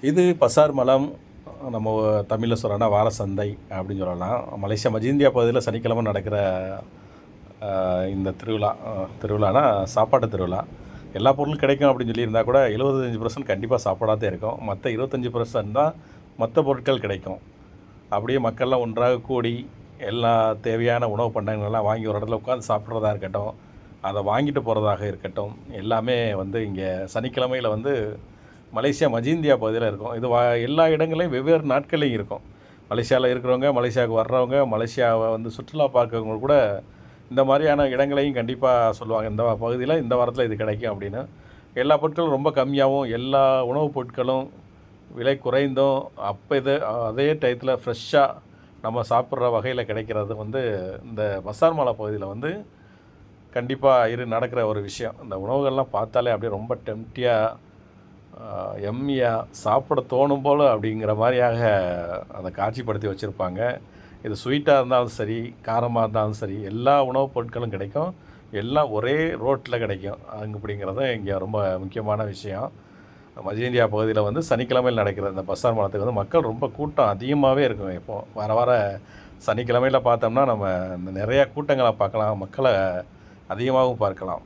இது பசார் மலம். நம்ம தமிழில் சொல்லணும்னா வார சந்தை அப்படின்னு சொல்லலாம். மலேசியா மஜீந்தியா பகுதியில் சனிக்கிழமை நடக்கிற இந்த திருவிழானா சாப்பாட்டு திருவிழா. எல்லா பொருளும் கிடைக்கும் அப்படின்னு சொல்லியிருந்தால் கூட 75% கண்டிப்பாக சாப்பாடாக தான் இருக்கும். மற்ற 25% தான் மற்ற பொருட்கள் கிடைக்கும். அப்படியே மக்கள்லாம் ஒன்றாக கூடி எல்லா தேவையான உணவு பண்டங்கள்லாம் வாங்கி ஒரு இடத்துல உட்காந்து சாப்பிட்றதா இருக்கட்டும், அதை வாங்கிட்டு போகிறதாக இருக்கட்டும், எல்லாமே இங்கே சனிக்கிழமையில் மலேசியா மஜீந்தியா பகுதியில் இருக்கும். இது எல்லா இடங்களையும் வெவ்வேறு நாட்களையும் இருக்கும். மலேசியாவில் இருக்கிறவங்க, மலேசியாவுக்கு வர்றவங்க, மலேசியாவை சுற்றுலா பார்க்கறவங்க கூட இந்த மாதிரியான இடங்களையும் கண்டிப்பாக சொல்லுவாங்க. இந்த பகுதியில் இந்த வாரத்தில் இது கிடைக்கும் அப்படின்னு. எல்லா பொருட்களும் ரொம்ப கம்மியாகவும், எல்லா உணவுப் பொருட்களும் விலை குறைந்தும், அதே டயத்தில் ஃப்ரெஷ்ஷாக நம்ம சாப்பிட்ற வகையில் கிடைக்கிறது இந்த பசார் மாலா பகுதியில் கண்டிப்பாக நடக்கிற ஒரு விஷயம். இந்த உணவுகள்லாம் பார்த்தாலே அப்படியே ரொம்ப டெம்ப்டியாக, எம்மியாக சாப்பிட தோணும் போல் அப்படிங்கிற மாதிரியாக அதை காட்சிப்படுத்தி வச்சுருப்பாங்க. இது ஸ்வீட்டாக இருந்தாலும் சரி, காரமாக இருந்தாலும் சரி, எல்லா உணவுப் பொருட்களும் கிடைக்கும். எல்லாம் ஒரே ரோட்டில் கிடைக்கும். அப்படிங்கிறது இங்கே ரொம்ப முக்கியமான விஷயம். மஜீந்தியா பகுதியில் சனிக்கிழமையில் நடக்கிற இந்த பசார் மாலத்துக்கு மக்கள் ரொம்ப கூட்டம் அதிகமாகவே இருக்கும். இப்போது வார சனிக்கிழமையில் பார்த்தோம்னா நம்ம நிறையா கூட்டங்களை பார்க்கலாம், மக்களை அதிகமாகவும் பார்க்கலாம்.